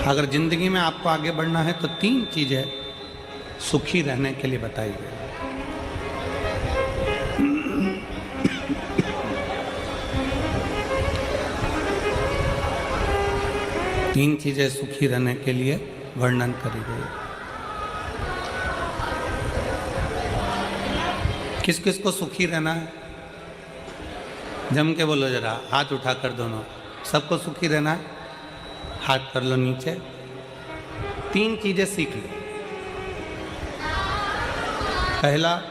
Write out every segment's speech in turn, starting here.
अगर जिंदगी में आपको आगे बढ़ना है तो 3 चीजें सुखी रहने के लिए बताई गई। तीन चीजें सुखी रहने के लिए वर्णन करी गई। किस किस को सुखी रहना है? जम के बोलो जरा, हाथ उठाकर दोनों। सबको सुखी रहना है? हाथ कर लो नीचे। 3 चीजें सीख लो। पहला,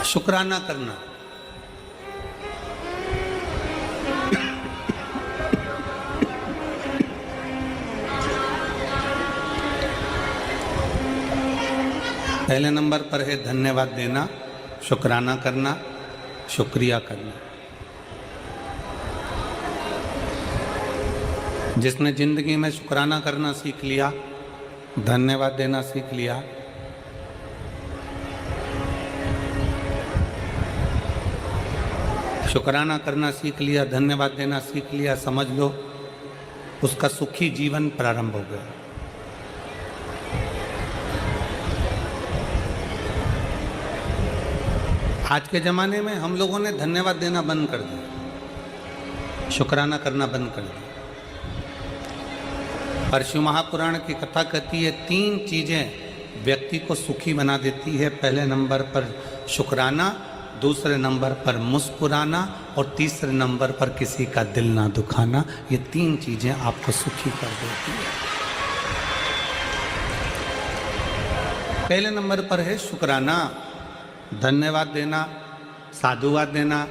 शुक्राना करना। पहले नंबर पर है धन्यवाद देना, शुक्राना करना, शुक्रिया करना। जिसने जिंदगी में शुक्राना करना सीख लिया, धन्यवाद देना सीख लिया, शुक्राना करना सीख लिया, धन्यवाद देना सीख लिया, समझ लो उसका सुखी जीवन प्रारंभ हो गया। आज के ज़माने में हम लोगों ने धन्यवाद देना बंद कर दिया, शुक्राना करना बंद कर दिया। पर शिव महापुराण की कथा कहती है 3 चीज़ें व्यक्ति को सुखी बना देती है। पहले नंबर पर शुक्राना, दूसरे नंबर पर मुस्कुराना और तीसरे नंबर पर किसी का दिल ना दुखाना। ये 3 चीज़ें आपको सुखी कर देती है। पहले नंबर पर है शुक्राना, धन्यवाद देना, साधुवाद देना,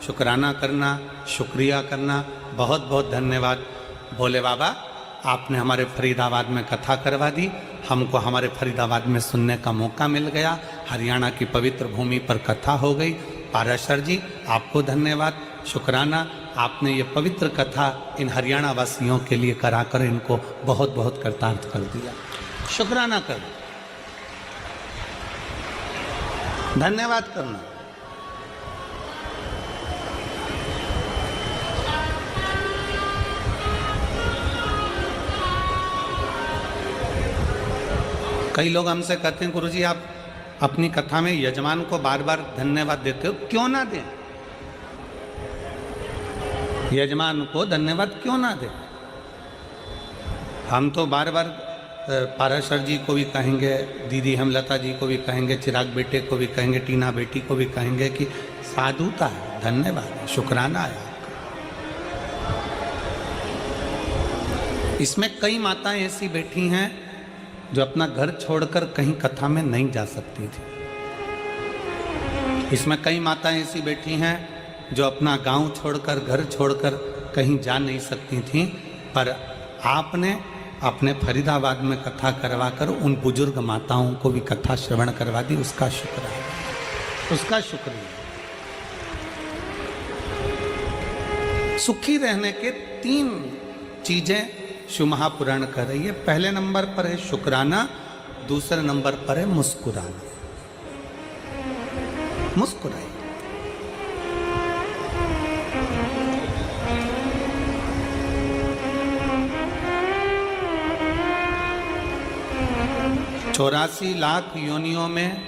शुक्राना करना, शुक्रिया करना। बहुत बहुत धन्यवाद भोले बाबा, आपने हमारे फरीदाबाद में कथा करवा दी, हमको हमारे फरीदाबाद में सुनने का मौका मिल गया। हरियाणा की पवित्र भूमि पर कथा हो गई। पाराशर जी आपको धन्यवाद, शुक्राना, आपने ये पवित्र कथा इन हरियाणा वासियों के लिए कराकर इनको बहुत बहुत कृतार्थ कर दिया। शुक्राना कर, धन्यवाद करना। कई लोग हमसे कहते हैं गुरुजी आप अपनी कथा में यजमान को बार बार धन्यवाद देते हो, क्यों ना दें? यजमान को धन्यवाद क्यों ना दें? हम तो बार बार पाराशर जी को भी कहेंगे, दीदी हेमलता जी को भी कहेंगे, चिराग बेटे को भी कहेंगे, टीना बेटी को भी कहेंगे कि साधुता है, धन्यवाद है, शुक्राना है आपका। इसमें कई माताएं ऐसी बैठी हैं जो अपना घर छोड़कर कहीं कथा में नहीं जा सकती थी। इसमें कई माताएं ऐसी बैठी हैं जो अपना गांव छोड़कर, घर छोड़कर कहीं जा नहीं सकती थीं, पर आपने अपने फरीदाबाद में कथा करवाकर उन बुजुर्ग माताओं को भी कथा श्रवण करवा दी। उसका शुक्र है, उसका शुक्रिया। सुखी रहने के 3 चीजें शिव महापुराण कर रही है। पहले नंबर पर है शुक्राना, दूसरे नंबर पर है मुस्कुराना। मुस्कुराइए। चौरासी लाख योनियों में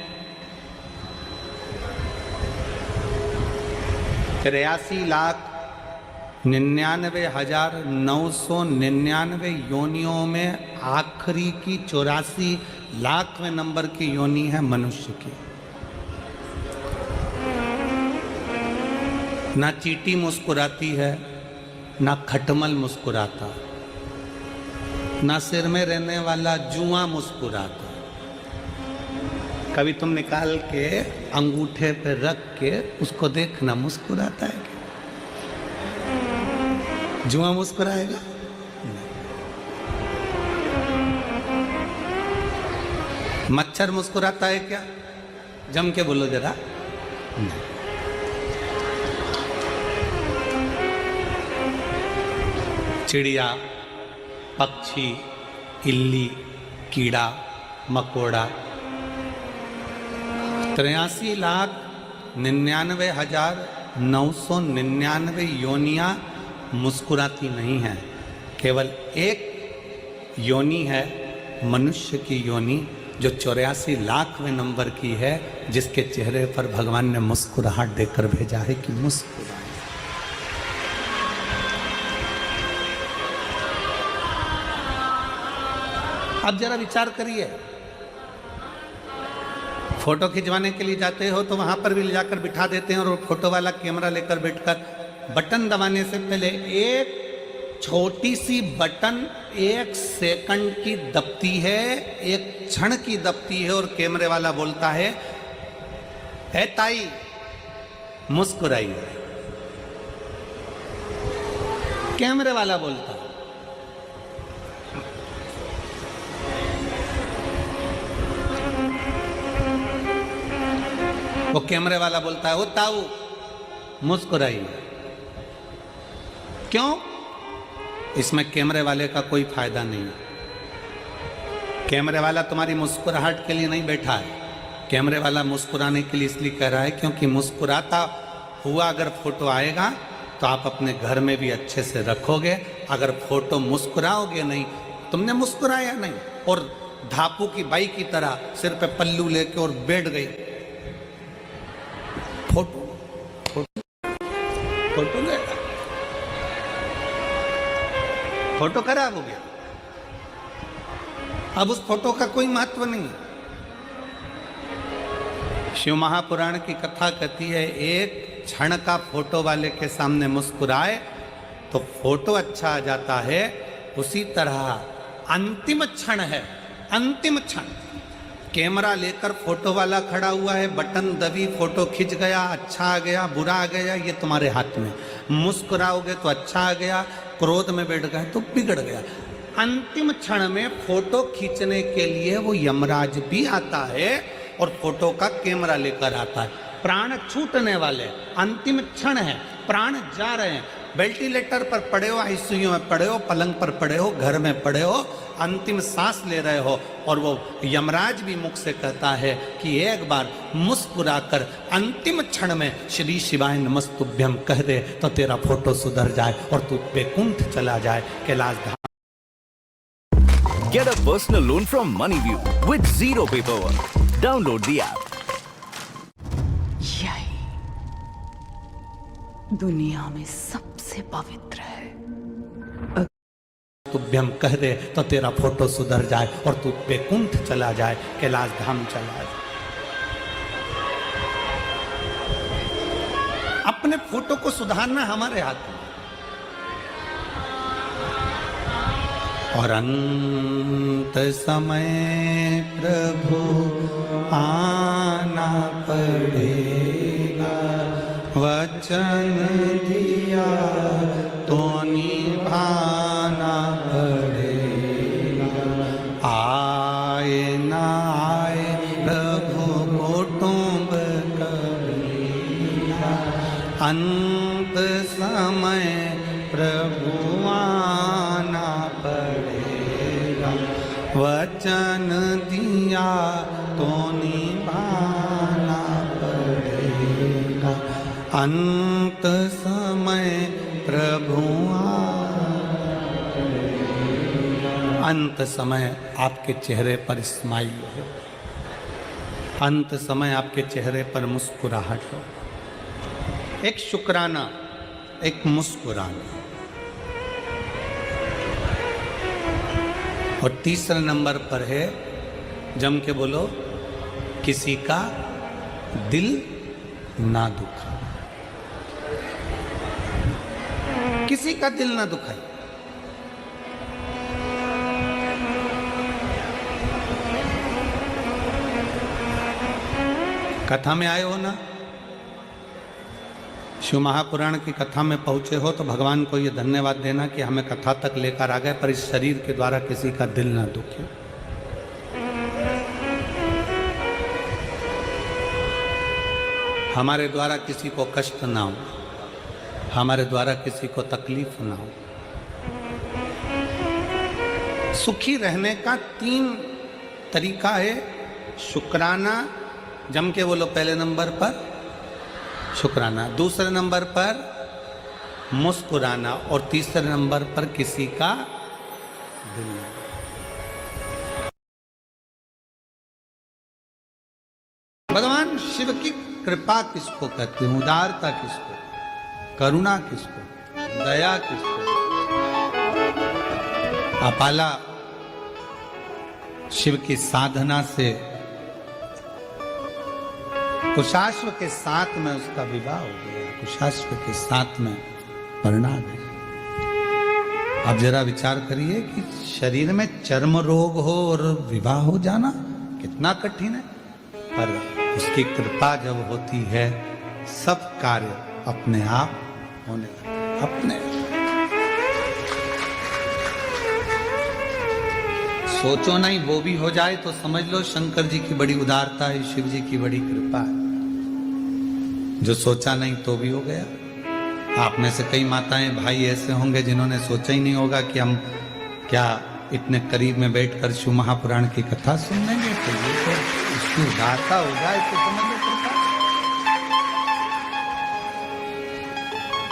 83,99,999 योनियों में आखिरी की 84 लाखवें नंबर की योनि है मनुष्य की। ना चींटी मुस्कुराती है, ना खटमल मुस्कुराता, ना सिर में रहने वाला जुआ मुस्कुराता। कभी तुम निकाल के अंगूठे पे रख के उसको देखना, मुस्कुराता है क्या? जुआ मुस्कुराएगा? मच्छर मुस्कुराता है क्या? जम के बोलो जरा। चिड़िया, पक्षी, इल्ली, कीड़ा, मकोड़ा, 83,99,999 योनियां मुस्कुराती नहीं है। केवल एक योनि है, मनुष्य की योनि, जो 84 लाखवें नंबर की है, जिसके चेहरे पर भगवान ने मुस्कुराहट देकर भेजा है कि मुस्कुराए। अब जरा विचार करिए, फोटो खिंचवाने के लिए जाते हो तो वहां पर भी ले जाकर बिठा देते हैं और फोटो वाला कैमरा लेकर बैठकर बटन दबाने से पहले एक छोटी सी बटन 1 सेकंड की दबती है, एक क्षण की दबती है और कैमरे वाला बोलता है, "ए ताई मुस्कुराइए।" कैमरे वाला बोलता है। वो कैमरे वाला बोलता है, "ओ ताऊ मुस्कुराइए।" क्यों? इसमें कैमरे वाले का कोई फायदा नहीं है। कैमरे वाला तुम्हारी मुस्कुराहट के लिए नहीं बैठा है। कैमरे वाला मुस्कुराने के लिए इसलिए कह रहा है क्योंकि मुस्कुराता हुआ अगर फोटो आएगा तो आप अपने घर में भी अच्छे से रखोगे। अगर फोटो मुस्कुराओगे नहीं, तुमने मुस्कुराया नहीं और धापू की बाई की तरह सिर पे पल्लू लेके और बैठ गई, फोटो गया, फोटो खराब हो गया। अब उस फोटो का कोई महत्व नहीं है। शिव महापुराण की कथा कहती है, एक क्षण का फोटो वाले के सामने मुस्कुराए तो फोटो अच्छा आ जाता है। उसी तरह अंतिम क्षण है, अंतिम क्षण, कैमरा लेकर फोटो वाला खड़ा हुआ है, बटन दबी, फोटो खिंच गया, अच्छा आ गया, बुरा आ गया, ये तुम्हारे हाथ में। मुस्कुराओगे तो अच्छा आ गया, क्रोध में बैठ गए तो बिगड़ गया। अंतिम क्षण में फोटो खींचने के लिए वो यमराज भी आता है और फोटो का कैमरा लेकर आता है। प्राण छूटने वाले, अंतिम क्षण है, प्राण जा रहे हैं, वेंटिलेटर पर पड़े हो, आईसीयू में पड़े हो, पलंग पर पड़े हो, घर में पड़े हो, अंतिम सांस ले रहे हो और वो यमराज भी मुख से कहता है कि एक बार मुस्कुराकर अंतिम क्षण में श्री शिवाय नमस्तुभ्यम कह दे तो तेरा फोटो सुधर जाए और तू बैकुंठ चला जाए, कैलाश धाम। Get a personal loan from Moneyview with zero paperwork. Download the app. यही दुनिया में सबसे पवित्र है। तुभ्यम कह दे तो तेरा फोटो सुधर जाए और तू बैकुंठ चला जाए, कैलाश धाम चला जाए। अपने फोटो को सुधारना हमारे हाथ में। और अंत समय प्रभु आना पड़ेगा, वचन दिया तो निभाना पड़ेगा। आए ना आए प्रभु कुटुंब कबीरा, अंत समय प्रभु आना पड़ेगा, वचन दिया तो निभाना पड़ेगा। अंत समय प्रभु अंत समय आपके चेहरे पर स्माइल हो, अंत समय आपके चेहरे पर मुस्कुराहट हो, एक शुक्राना, एक मुस्कुराना। और तीसरे नंबर पर है, जम के बोलो, किसी का दिल ना दुखा, किसी का दिल ना दुखाए। कथा में आए हो ना, शिव महापुराण की कथा में पहुंचे हो तो भगवान को ये धन्यवाद देना कि हमें कथा तक लेकर आ गए, पर इस शरीर के द्वारा किसी का दिल ना दुखे। हमारे द्वारा किसी को कष्ट ना हो, हमारे द्वारा किसी को तकलीफ ना हो। सुखी रहने का 3 तरीका है। शुक्राना, जम के बोलो, पहले नंबर पर शुक्राना, दूसरे नंबर पर मुस्कुराना, और तीसरे नंबर पर किसी का दिल लगाना। भगवान शिव की कृपा किसको कहते हैं, उदारता किसको, करुणा किसको, दया किसको। अपाला शिव की साधना से कुशाश्व के साथ में उसका विवाह हो गया, कुशाश्व के साथ में परिणाम है। अब जरा विचार करिए कि शरीर में चर्म रोग हो और विवाह हो जाना कितना कठिन है, पर उसकी कृपा जब होती है सब कार्य अपने आप होने लगते, अपने। सोचो नहीं वो भी हो जाए तो समझ लो शंकर जी की बड़ी उदारता है, शिव जी की बड़ी कृपा है। जो सोचा नहीं तो भी हो गया। आप में से कई माताएं भाई ऐसे होंगे जिन्होंने सोचा ही नहीं होगा कि हम क्या इतने करीब में बैठकर शिव महापुराण की कथा सुन लेंगे, तो ये तो उसकी उदारता हो जाए तो समझ लो कृपा।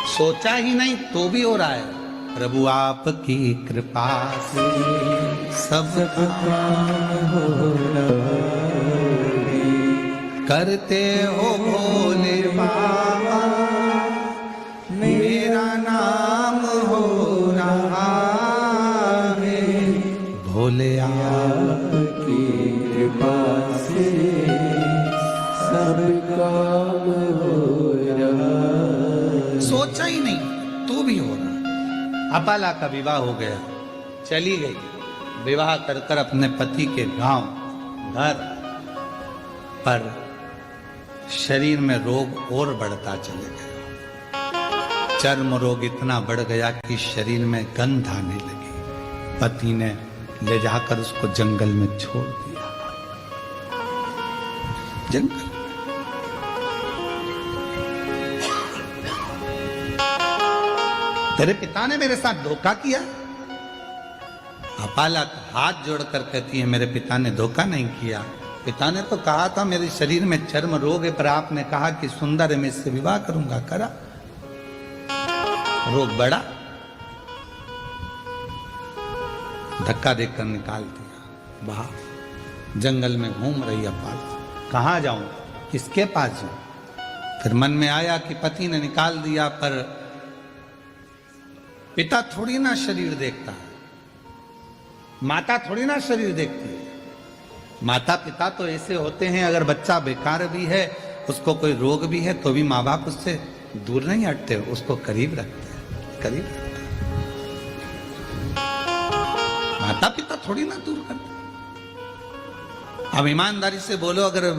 सोचा ही नहीं तो भी हो रहा है। प्रभु आपकी कृपा से सब करते हो भोले बाबा, मेरा नाम हो रहा है, भोले आपकी कृपा से सब काम हो रहा। सोचा ही नहीं तो भी हो रहा। अपाला का विवाह हो गया, चली गई, विवाह कर कर अपने पति के गांव घर, पर शरीर में रोग और बढ़ता चले गया। चर्म रोग इतना बढ़ गया कि शरीर में गंध आने लगी। पति ने ले जाकर उसको जंगल में छोड़ दिया। जंगल तेरे पिता ने मेरे साथ धोखा किया। अपाला हाथ जोड़कर कहती है मेरे पिता ने धोखा नहीं किया। पिता ने तो कहा था मेरे शरीर में चर्म रोग है, पर आपने कहा कि सुंदर है, मैं इससे विवाह करूंगा, करा, रोग बढ़ा, धक्का देकर निकाल दिया बाहर। जंगल में घूम रही अपाला, कहां जाऊं, किसके पास जाऊं। फिर मन में आया कि पति ने निकाल दिया, पर पिता थोड़ी ना शरीर देखता है, माता थोड़ी ना शरीर देखती है। माता पिता तो ऐसे होते हैं, अगर बच्चा बेकार भी है, उसको कोई रोग भी है, तो भी माँ बाप उससे दूर नहीं हटते, उसको करीब रखते हैं, करीब रखते हैं। माता पिता थोड़ी ना दूर करते। अब ईमानदारी से बोलो, अगर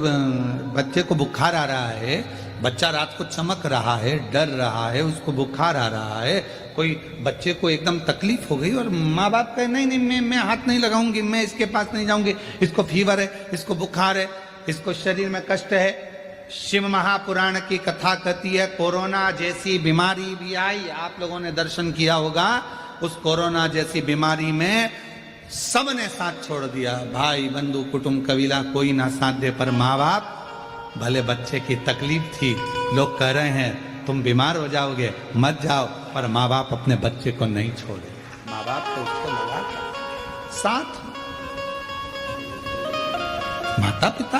बच्चे को बुखार आ रहा है, बच्चा रात को चमक रहा है, डर रहा है, उसको बुखार आ रहा है, कोई बच्चे को एकदम तकलीफ हो गई और माँ बाप कहे नहीं नहीं मैं हाथ नहीं लगाऊंगी, मैं इसके पास नहीं जाऊंगी, इसको फीवर है, इसको बुखार है, इसको शरीर में कष्ट है। शिव महापुराण की कथा कहती है कोरोना जैसी बीमारी भी आई, आप लोगों ने दर्शन किया होगा, उस कोरोना जैसी बीमारी में सबने साथ छोड़ दिया, भाई बंधु कुटुंब कबीला कोई ना साथ दे, पर माँ बाप, भले बच्चे की तकलीफ थी, लोग कह रहे हैं तुम बीमार हो जाओगे, मत जाओ, पर माँ बाप अपने बच्चे को नहीं छोड़े। माँ बाप तो उसको लगा साथ, माता पिता।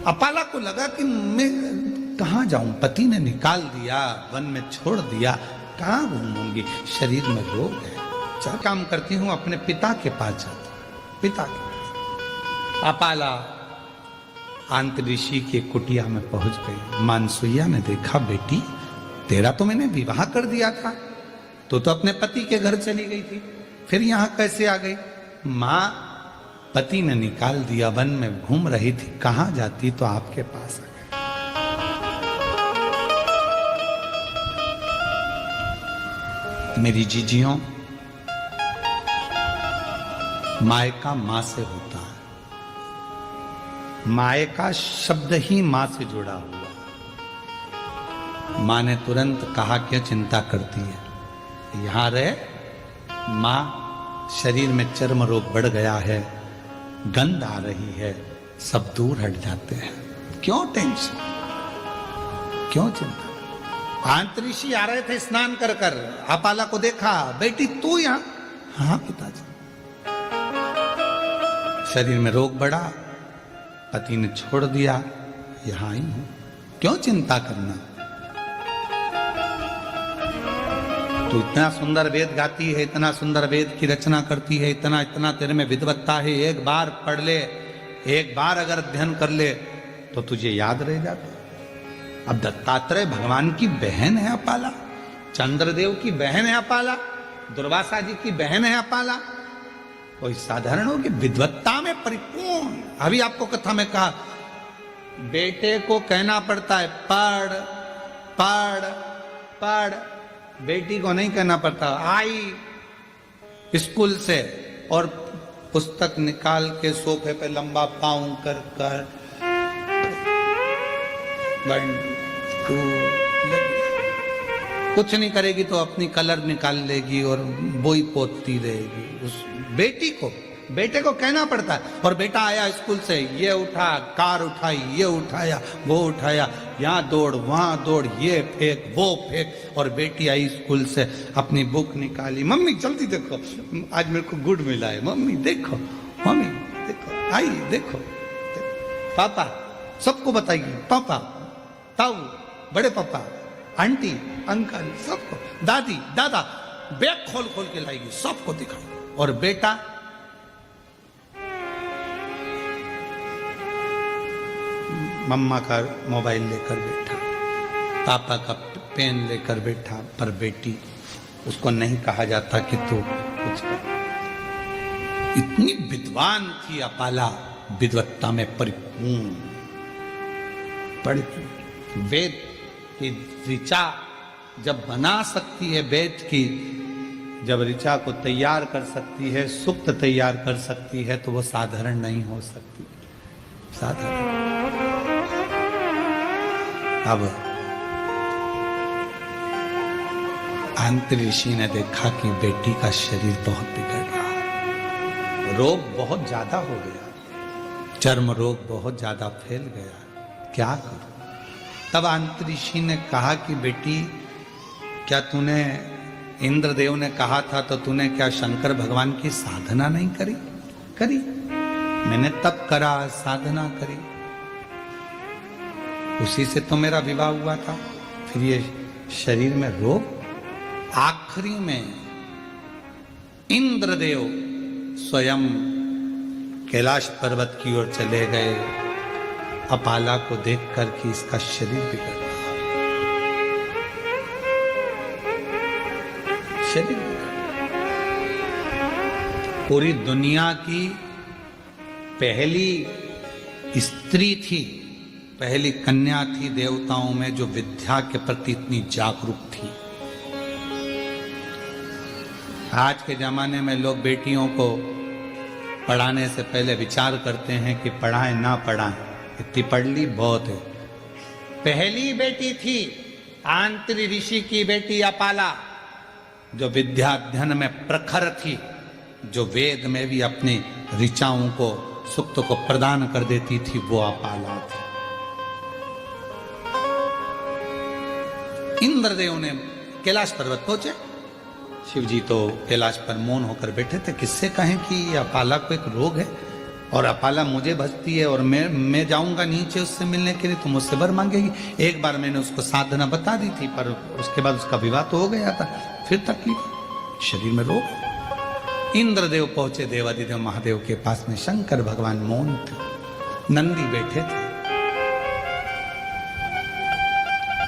अपाला को लगा कि मैं कहां जाऊं, पति ने निकाल दिया, वन में छोड़ दिया, कहां घूमूंगी, शरीर में रोग है। चल काम करती हूं, अपने पिता के पास जाती हूं, पिता के पास। अपाला अंत ऋषि के कुटिया में पहुंच गई। मानसुइया ने देखा, बेटी तेरा तो मैंने विवाह कर दिया था, तो अपने पति के घर चली गई थी, फिर यहां कैसे आ गई। मां, पति ने निकाल दिया, वन में घूम रही थी, कहां जाती तो आपके पास आ गई। मेरी जीजियों, मायका मां से होता है, मायका शब्द ही मां से जुड़ा हुआ। मां ने तुरंत कहा क्या चिंता करती है, यहां रहे। मां, शरीर में चर्म रोग बढ़ गया है, गंध आ रही है, सब दूर हट जाते हैं, क्यों टेंशन, क्यों चिंता। ऋषि आ रहे थे स्नान कर कर, अपाला को देखा, बेटी तू यहाँ? हाँ पिताजी। शरीर में रोग बढ़ा, पति ने छोड़ दिया, यहां ही हूं, क्यों चिंता करना? तू इतना सुंदर वेद गाती है, इतना सुंदर वेद की रचना करती है, इतना इतना तेरे में विद्वत्ता है, एक बार पढ़ ले, एक बार अगर अध्ययन कर ले तो तुझे याद रह जाता। अब दत्तात्रेय भगवान की बहन है अपाला, चंद्रदेव की बहन है अपाला, दुर्वासा जी की बहन है अपाला, कोई साधारण हो कि विद्वत्ता में परिपूर्ण। अभी आपको कथा में कहा, बेटे को कहना पड़ता है पढ़ पढ़ पढ़, बेटी को नहीं कहना पड़ता। आई स्कूल से और पुस्तक निकाल के सोफे पे लंबा पाँव कर कर 1 2 कुछ नहीं करेगी तो अपनी कलर निकाल लेगी और बोई पोतती रहेगी। उस बेटे को कहना पड़ता है। और बेटा आया स्कूल से, ये उठा, कार उठाई, ये उठाया, वो उठाया, यहाँ दौड़ वहां दौड़, ये फेंक वो फेंक। और बेटी आई स्कूल से, अपनी बुक निकाली, मम्मी जल्दी देखो आज मेरे को गुड मिला है, मम्मी देखो, मम्मी देखो, आई देखो, पापा सबको बताइए, पापा ताऊ, बड़े पापा, आंटी, अंकल, सबको, दादी दादा, बैग खोल खोल के लाएगी, सबको दिखाएगी। और बेटा मम्मा का मोबाइल लेकर बैठा, पापा का पेन लेकर बैठा, पर बेटी उसको नहीं कहा जाता कि तू कुछ कर। इतनी विद्वान थी अपाला, विद्वत्ता में परिपूर्ण, पढ़ती, वेद की ऋचा जब बना सकती है, वेद की जब ऋचा को तैयार कर सकती है, सूक्त तैयार कर सकती है, तो वो साधारण नहीं हो सकती, साधारण। अब ऋषि ने देखा कि बेटी का शरीर बहुत बिगड़ रहा, रोग बहुत ज्यादा हो गया, चर्म रोग बहुत ज्यादा फैल गया, क्या करूं? तब ऋषि ने कहा कि बेटी, क्या तूने, इंद्रदेव ने कहा था तो तूने क्या शंकर भगवान की साधना नहीं करी? करी, मैंने तप करा, साधना करी, उसी से तो मेरा विवाह हुआ था। फिर ये शरीर में रोग। आखिरी में इंद्रदेव स्वयं कैलाश पर्वत की ओर चले गए, अपाला को देखकर कि इसका शरीर बिगड़ रहा, शरीर पूरी दुनिया की पहली स्त्री थी, पहली कन्या थी देवताओं में जो विद्या के प्रति इतनी जागरूक थी। आज के जमाने में लोग बेटियों को पढ़ाने से पहले विचार करते हैं कि पढ़ाएं ना पढ़ाएं, इतनी पढ़ ली बहुत है। पहली बेटी थी आंत्री ऋषि की बेटी अपाला, जो विद्या अध्ययन में प्रखर थी, जो वेद में भी अपनी ऋचाओं को, सुक्त को प्रदान कर देती थी, वो अपाला थी। इंद्रदेव ने कैलाश पर्वत पहुंचे, शिव जी तो कैलाश पर मौन होकर बैठे थे, किससे कहें कि अपाला को एक रोग है और अपाला मुझे भजती है और मैं जाऊंगा नीचे उससे मिलने के लिए तो मुझसे वर मांगेगी। एक बार मैंने उसको साधना बता दी थी, पर उसके बाद उसका विवाह तो हो गया था, फिर तकलीफ, शरीर में रोग। इंद्रदेव पहुंचे देवादिदेव महादेव के पास में, शंकर भगवान मौन थे, नंदी बैठे थे।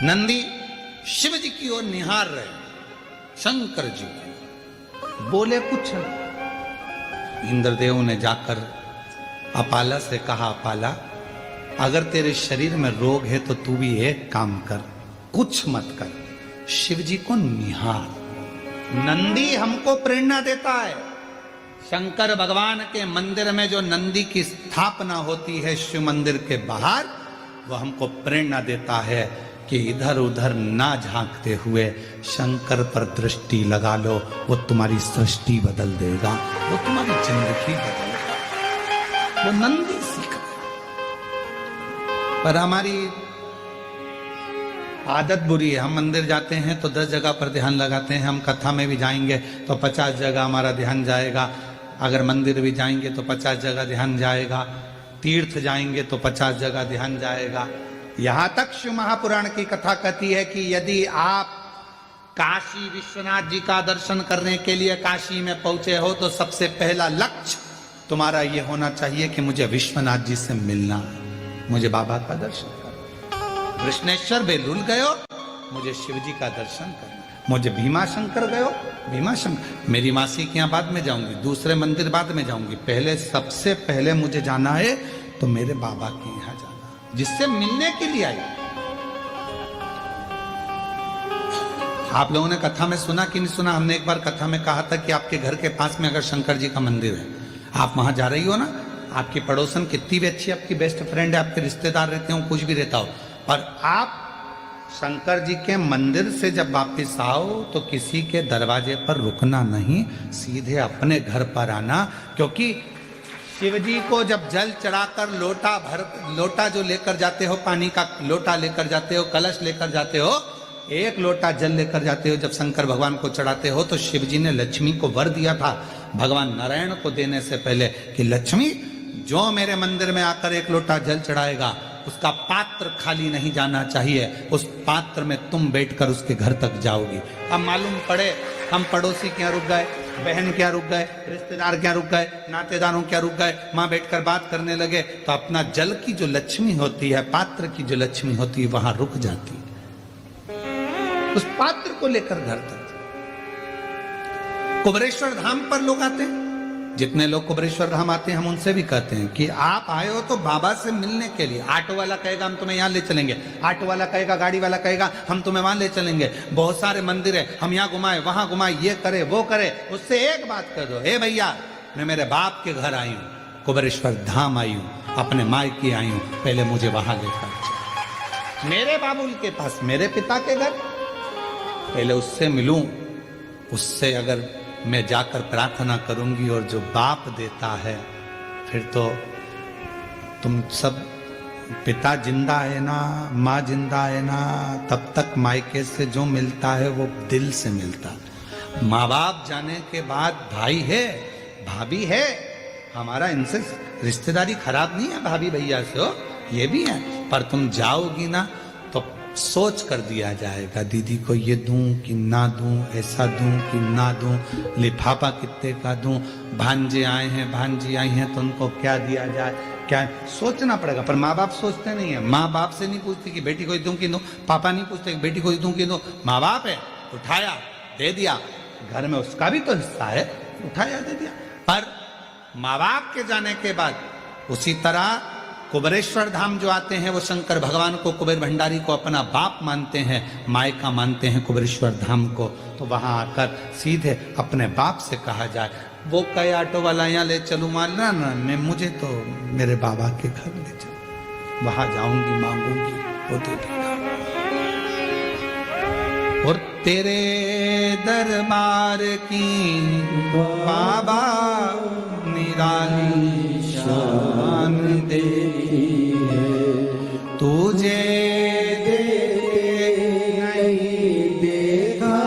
नंदी शिव जी की ओर निहार रहे, शंकर जी बोले कुछ नहीं। इंद्रदेव ने जाकर अपाला से कहा, अपाला अगर तेरे शरीर में रोग है तो तू भी एक काम कर, कुछ मत कर, शिव जी को निहार। नंदी हमको प्रेरणा देता है, शंकर भगवान के मंदिर में जो नंदी की स्थापना होती है शिव मंदिर के बाहर, वो हमको प्रेरणा देता है कि इधर उधर ना झांकते हुए शंकर पर दृष्टि लगा लो, वो तुम्हारी सृष्टि बदल देगा, वो तुम्हारी जिंदगी बदल देगा। वो नंदी सीख गया। पर हमारी आदत बुरी है। हम मंदिर जाते हैं तो 10 जगह पर ध्यान लगाते हैं, हम कथा में भी जाएंगे तो 50 जगह हमारा ध्यान जाएगा, अगर मंदिर भी जाएंगे तो 50 जगह ध्यान जाएगा, तीर्थ जाएंगे तो 50 जगह ध्यान जाएगा। यहां तक शिव महापुराण की कथा कहती है कि यदि आप काशी विश्वनाथ जी का दर्शन करने के लिए काशी में पहुंचे हो तो सबसे पहला लक्ष्य तुम्हारा यह होना चाहिए कि मुझे विश्वनाथ जी से मिलना है, मुझे बाबा का दर्शन करना। कृष्णेश्वर बेलूल गयो, मुझे शिव जी का दर्शन करना। मुझे भीमा शंकर गयो, भीमा शंकर, मेरी मासी के यहाँ बाद में जाऊंगी, दूसरे मंदिर बाद में जाऊंगी, पहले सबसे पहले मुझे जाना है तो मेरे बाबा के यहाँ जाना, जिससे मिलने के लिए आई। आप लोगों ने कथा में सुना कि नहीं सुना? हमने एक बार कथा में कहा था कि आपके घर के पास में अगर शंकर जी का मंदिर है, आप वहां जा रही हो ना, आपकी पड़ोसन कितनी भी अच्छी आपकी बेस्ट फ्रेंड है, आपके रिश्तेदार रहते हो, कुछ भी रहता हो, और आप शंकर जी के मंदिर से जब वापस आओ तो किसी के दरवाजे पर रुकना नहीं, सीधे अपने घर पर आना। क्योंकि शिव जी को जब जल चढ़ाकर लोटा जो लेकर जाते हो, पानी का लोटा लेकर जाते हो, कलश लेकर जाते हो, एक लोटा जल लेकर जाते हो, जब शंकर भगवान को चढ़ाते हो तो शिव जी ने लक्ष्मी को वर दिया था भगवान नारायण को देने से पहले कि लक्ष्मी जो मेरे मंदिर में आकर एक लोटा जल चढ़ाएगा उसका पात्र खाली नहीं जाना चाहिए, उस पात्र में तुम बैठकर उसके घर तक जाओगी। अब मालूम पड़े हम पड़ोसी क्या रुक गए, बहन क्या रुक गए, रिश्तेदार क्या रुक गए, नातेदारों क्या रुक गए, वहां बैठकर बात करने लगे तो अपना जल की जो लक्ष्मी होती है, पात्र की जो लक्ष्मी होती है, वहां रुक जाती है। उस पात्र को लेकर घर तक। कुबरेश्वर धाम पर लोग आते हैं, जितने लोग कुबरेश्वर धाम आते हैं हम उनसे भी कहते हैं कि आप आए हो तो बाबा से मिलने के लिए। ऑटो वाला कहेगा हम तुम्हें यहाँ ले चलेंगे, ऑटो वाला कहेगा, गाड़ी वाला कहेगा हम तुम्हें वहां ले चलेंगे, बहुत सारे मंदिर है हम यहाँ घुमाए वहां घुमाए, ये करे वो करे। उससे एक बात कह दो, हे भैया मैं मेरे बाप के घर आई हूँ, कुबरेश्वर धाम आई हूँ, अपने मायके आई हूँ, पहले मुझे वहां लेकर चलो। मेरे बाबुल के पास, मेरे पिता के घर, पहले उससे मिलूं, उससे अगर मैं जाकर प्रार्थना करूंगी और जो बाप देता है, फिर तो तुम सब, पिता जिंदा है ना, माँ जिंदा है ना, तब तक मायके से जो मिलता है वो दिल से मिलता। माँ बाप जाने के बाद भाई है, भाभी है, हमारा इनसे रिश्तेदारी खराब नहीं है, भाभी भैया से हो, ये भी है, पर तुम जाओगी ना तो सोच कर दिया जाएगा, दीदी को ये दूं कि ना दूं, ऐसा दूं कि ना दूं, लिफाफा कितने का दूं, भांजे आए हैं, भांजी आई हैं तो उनको क्या दिया जाए, क्या सोचना पड़ेगा। पर माँ बाप सोचते नहीं है, माँ बाप से नहीं पूछती कि बेटी को दूं कि दूं, पापा नहीं पूछते कि बेटी को दूं कि दूं, माँ बाप है, उठाया दे दिया, घर में उसका भी तो हिस्सा है, उठाया दे दिया। पर माँ बाप के जाने के बाद उसी तरह कुबरेश्वर धाम जो आते हैं वो शंकर भगवान को, कुबेर भंडारी को अपना बाप मानते हैं, मायका मानते हैं कुबरेश्वर धाम को, तो वहां आकर सीधे अपने बाप से कहा जाए। वो कहे ऑटो वाला यहाँ ले चलूँ, मानना ना, मैं मुझे तो मेरे बाबा के घर ले चलो, वहां जाऊंगी, मांगूंगी, वो दे देगा। और तेरे दरबार की बाबा निराली शान दे, तुझे नहीं देखा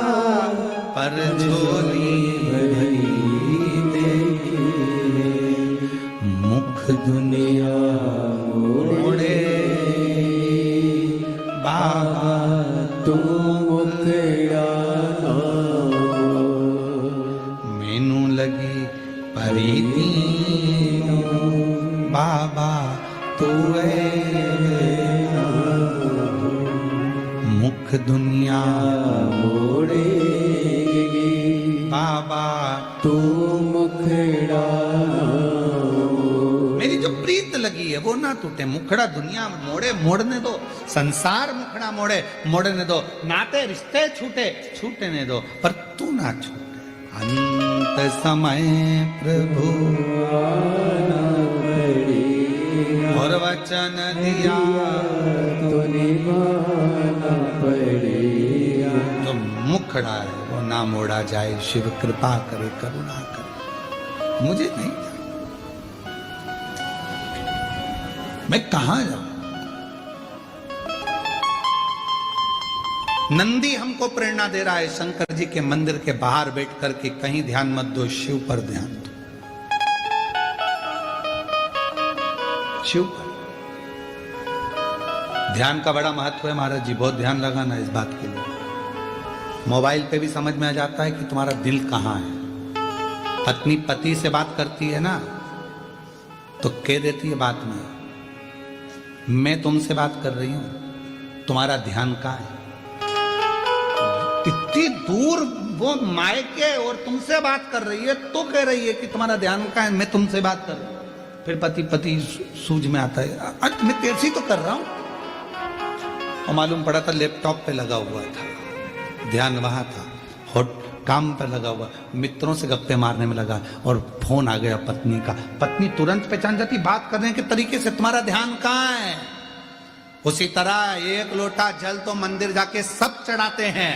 पर झोली भरी देखी, मुख दुनिया मोड़े बाबा तू मुखड़ा, मैनू लगी परीती बाबा तू मुख दुनिया मोड़े बाबा तू मुखड़ा। मेरी जो प्रीत लगी है वो ना टूटे, मुखड़ा दुनिया मोड़े, मोड़ने दो, संसार मुखड़ा मोड़े, मोड़ने दो, नाते रिश्ते छूटे, छूटने दो, पर तू ना छूटे। अंत समय प्रभु और वचन दिया तो निभाना पड़ेगा, जो मुखड़ा है वो ना मोड़ा जाए, शिव कृपा करे, करुणा करे। मुझे नहीं जाना, मैं कहां जाऊं? नंदी हमको प्रेरणा दे रहा है शंकर जी के मंदिर के बाहर बैठ कर के कहीं ध्यान मत दो, शिव पर ध्यान दो, शिव पर। ध्यान का बड़ा महत्व है महाराज जी, बहुत ध्यान लगाना इस बात के लिए। मोबाइल पे भी समझ में आ जाता है कि तुम्हारा दिल कहां है। पत्नी पति से बात करती है ना तो कह देती है बात में, मैं तुमसे बात कर रही हूं, तुम्हारा ध्यान कहां है। इतनी दूर वो मायके और तुमसे बात कर रही है तो कह रही है कि तुम्हारा ध्यान कहां है, मैं तुमसे बात कर रही हूं। फिर पति पति सूझ में आता है, आज मैं तेरे से तो कर रहा हूं। और मालूम पड़ा था लैपटॉप पे लगा हुआ था, ध्यान वहां था, हॉट काम पर लगा हुआ, मित्रों से गप्पे मारने में लगा और फोन आ गया पत्नी का। पत्नी तुरंत पहचान जाती बात करने के तरीके से, तुम्हारा ध्यान कहां है। उसी तरह एक लोटा जल तो मंदिर जाके सब चढ़ाते हैं,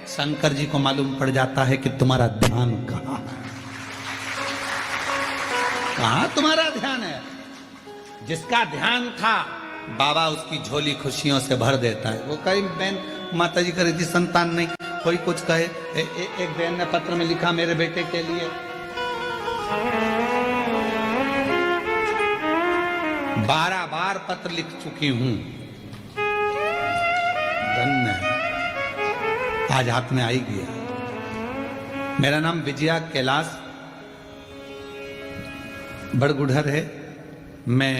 शंकर जी को मालूम पड़ जाता है कि तुम्हारा ध्यान कहां है, कहां तुम्हारा ध्यान है। जिसका ध्यान था बाबा उसकी झोली खुशियों से भर देता है। वो कई बहन माता जी कह रही थी संतान नहीं, कोई कुछ कहे। एक बहन ने पत्र में लिखा मेरे बेटे के लिए, 12 बार पत्र लिख चुकी हूं, धन्य है, आज हाथ में आई गया। मेरा नाम विजया कैलाश बड़गुढ़र है। मैं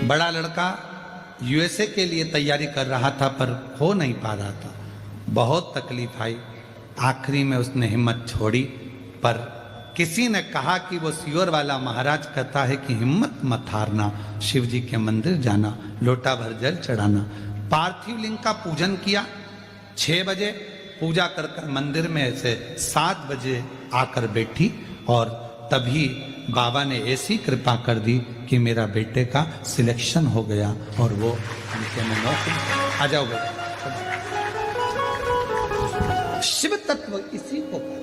बड़ा लड़का यूएसए के लिए तैयारी कर रहा था पर हो नहीं पा रहा था, बहुत तकलीफ आई। आखिरी में उसने हिम्मत छोड़ी, पर किसी ने कहा कि वो सियोर वाला महाराज कहता है कि हिम्मत मत हारना, शिव जी के मंदिर जाना, लोटा भर जल चढ़ाना। पार्थिव लिंग का पूजन किया 6 बजे, पूजा कर कर मंदिर में से 7 बजे आकर बैठी और तभी बाबा ने ऐसी कृपा कर दी कि मेरा बेटे का सिलेक्शन हो गया और वो उनके में नौकरी। आ जाओ बेटा, शिव तत्व इसी को कहते।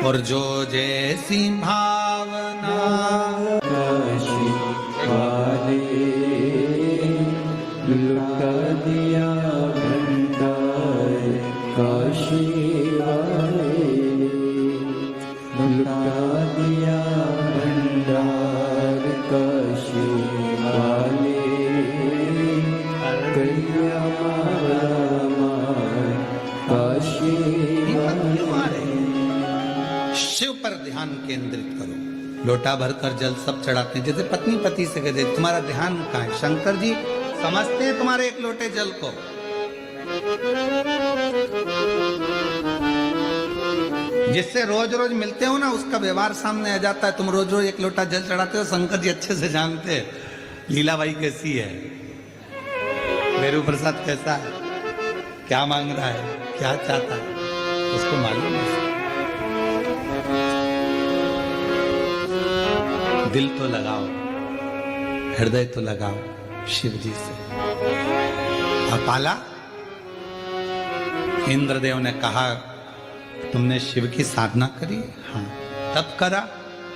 और जो जैसी भावना लुटा दिया भंडार काशी वाले, लुटा दिया भंडार काशी वाले, कन्या मार काशी वाले। शिव पर ध्यान केंद्रित करो। लोटा भरकर जल सब चढ़ाते हैं, जैसे पत्नी पति से कहते तुम्हारा ध्यान कहाँ है। शंकर जी समझते हैं तुम्हारे एक लोटे जल को। जिससे रोज रोज मिलते हो ना उसका व्यवहार सामने आ जाता है। तुम रोज रोज एक लोटा जल चढ़ाते हो, शंकर जी अच्छे से जानते हैं लीलाबाई कैसी है, वेरू प्रसाद कैसा है, क्या मांग रहा है, क्या चाहता है, उसको मालूम है। दिल तो लगाओ, हृदय तो लगाओ शिव जी से। अपाला, इंद्रदेव ने कहा तुमने शिव की साधना करी? हाँ। तब करा?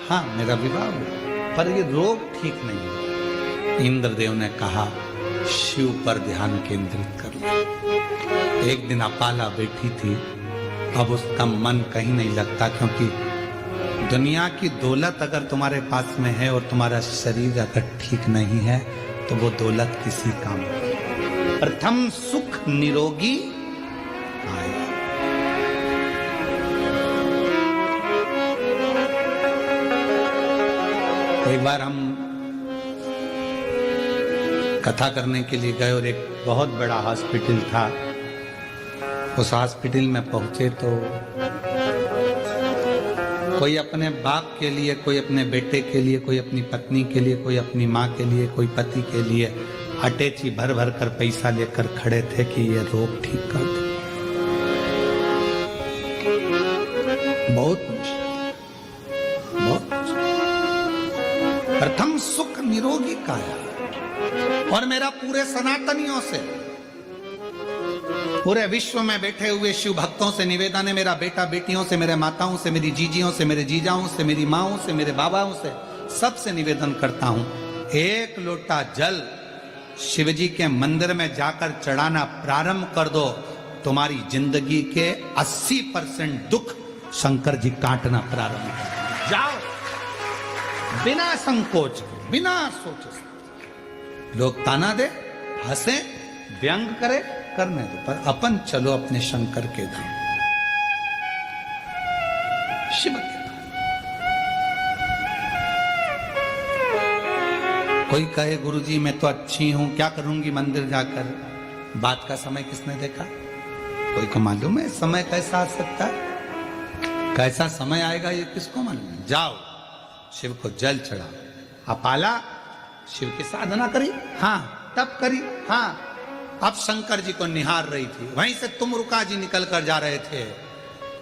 हाँ, मेरा विवाह हुआ, पर ये रोग ठीक नहीं है। इंद्रदेव ने कहा शिव पर ध्यान केंद्रित कर लो। एक दिन अपाला बैठी थी, अब उसका मन कहीं नहीं लगता, क्योंकि दुनिया की दौलत अगर तुम्हारे पास में है और तुम्हारा शरीर अगर ठीक नहीं है तो वो दौलत किसी काम नहीं। प्रथम सुख निरोगी आया। एक बार हम कथा करने के लिए गए और एक बहुत बड़ा हॉस्पिटल था। उस हॉस्पिटल में पहुंचे तो कोई अपने बाप के लिए, कोई अपने बेटे के लिए, कोई अपनी पत्नी के लिए, कोई अपनी माँ के लिए, कोई पति के लिए अटैची भर भर कर पैसा लेकर खड़े थे कि ये रोग ठीक कर दो। बहुत मुश्किल, बहुत मुश्किल। प्रथम सुख निरोगी काया। और मेरा पूरे सनातनियों से, पूरे विश्व में बैठे हुए शिव भक्तों से निवेदन है, मेरा बेटा बेटियों से, मेरे माताओं से, मेरी जीजियों से, मेरे जीजाओं से, मेरी माओं से, मेरे बाबाओं से, सबसे निवेदन करता हूं, एक लोटा जल शिव जी के मंदिर में जाकर चढ़ाना प्रारंभ कर दो, तुम्हारी जिंदगी के 80% दुख शंकर जी काटना प्रारंभ कर देंगे। जाओ बिना संकोच के, बिना सोचे। लोग ताना दे, हंसे, व्यंग करे, करने दो, पर अपन चलो अपने शंकर के धाम, शिव के धाम। कोई कहे गुरुजी मैं तो अच्छी हूं, क्या करूंगी मंदिर जाकर? बात का समय किसने देखा? कोई को मालूम है समय कैसा आ सकता है? कैसा समय आएगा ये किसको मालूम है? जाओ शिव को जल चढ़ाओ। अपाला शिव की साधना करी, हाँ तब करी, हाँ। अब शंकर जी को निहार रही थी, वहीं से तुमरुका जी निकल कर जा रहे थे।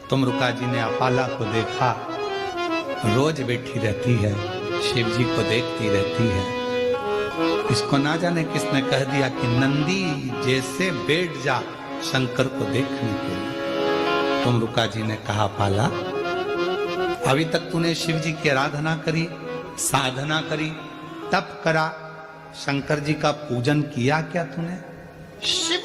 तुमरुका जी ने अपाला को देखा, रोज बैठी रहती है, शिव जी को देखती रहती है। इसको ना जाने किसने कह दिया कि नंदी जैसे बैठ जा शंकर को देखने के लिए। तुमरुका जी ने कहा अपाला, अभी तक तूने शिव जी की आराधना करी, साधना करी, तप करा, शंकर जी का पूजन किया क्या तूने? शिव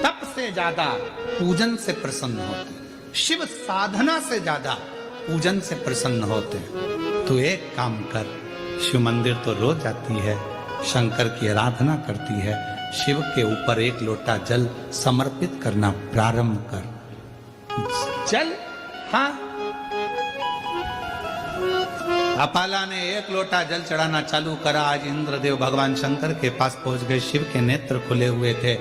तप से ज्यादा पूजन से प्रसन्न होते, शिव साधना से ज्यादा पूजन से प्रसन्न होते। तू एक काम कर, शिव मंदिर तो रोज जाती है, शंकर की आराधना करती है, शिव के ऊपर एक लोटा जल समर्पित करना प्रारंभ कर। जल, हाँ। अपाला ने एक लोटा जल चढ़ाना चालू करा। आज इंद्रदेव भगवान शंकर के पास पहुंच गए, शिव के नेत्र खुले हुए थे।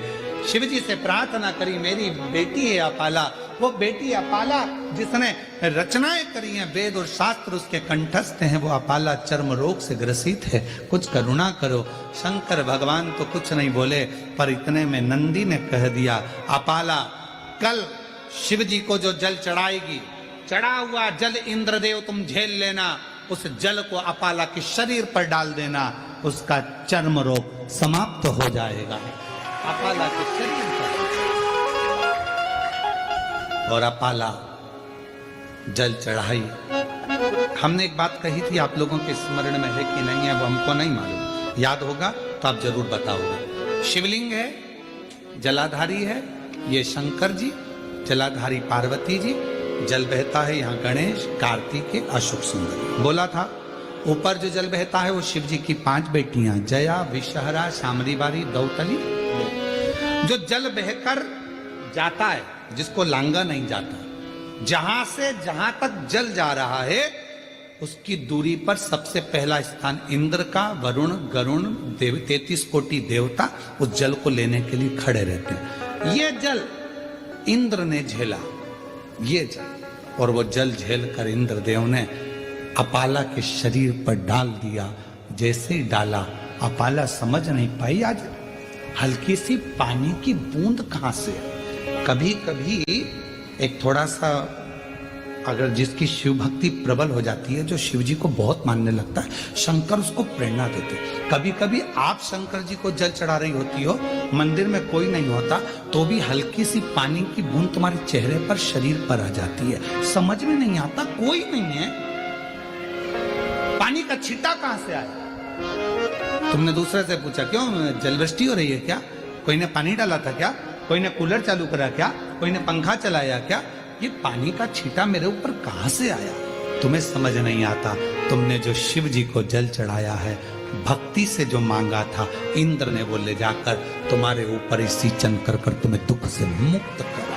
शिव जी से प्रार्थना करी, मेरी बेटी है अपाला, वो बेटी अपाला जिसने रचनाएं करी हैं, वेद और शास्त्र उसके कंठस्थ हैं, वो अपाला चर्म रोग से ग्रसित है, कुछ करुणा करो। शंकर भगवान तो कुछ नहीं बोले, पर इतने में नंदी ने कह दिया, अपाला कल शिव जी को जो जल चढ़ाएगी, चढ़ा हुआ जल इंद्रदेव तुम झेल लेना, उस जल को अपाला के शरीर पर डाल देना, उसका चर्म रोग समाप्त हो जाएगा। अपाला के शरीर पर, और अपाला जल चढ़ाई। हमने एक बात कही थी, आप लोगों के स्मरण में है कि नहीं है वो हमको नहीं मालूम, याद होगा तो आप जरूर बताओगे। शिवलिंग है, जलाधारी है ये शंकर जी, जलाधारी पार्वती जी, जल बहता है यहाँ गणेश, कार्तिकेय, अशोक सुंदरी। बोला था ऊपर जो जल बहता है वो शिव जी की 5 बेटियां, जया, विषहरा, शामरी बारी, दौतली। जो जल बहकर जाता है, जिसको लांगा नहीं जाता, जहां से जहां तक जल जा रहा है उसकी दूरी पर सबसे पहला स्थान इंद्र का, वरुण, गरुण, 33 कोटि देवता उस जल को लेने के लिए खड़े रहते हैं। ये जल इंद्र ने झेला, ये जल, और वो जल झेल कर इंद्रदेव ने अपाला के शरीर पर डाल दिया। जैसे ही डाला, अपाला समझ नहीं पाई आज हल्की सी पानी की बूंद कहां से। कभी कभी एक थोड़ा सा, अगर जिसकी शिव भक्ति प्रबल हो जाती है, जो शिव जी को बहुत मानने लगता है, शंकर उसको प्रेरणा देते। कभी कभी आप शंकर जी को जल चढ़ा रही होती हो, मंदिर में कोई नहीं होता, तो भी हल्की सी पानी की बूंद तुम्हारे चेहरे पर, शरीर पर आ जाती है, समझ में नहीं आता, कोई नहीं है, पानी का छींटा कहां से आया? तुमने दूसरे से पूछा क्यों जलवृष्टि हो रही है क्या? कोई ने पानी डाला था क्या? कोई ने कूलर चालू करा क्या? कोई ने पंखा चलाया क्या? ये पानी का छींटा मेरे ऊपर कहां से आया? तुम्हें समझ नहीं आता। तुमने जो शिव जी को जल चढ़ाया है, भक्ति से जो मांगा था, इंद्र ने वो ले जाकर तुम्हारे ऊपर ही सिंचन कर तुम्हें दुख से मुक्त करा।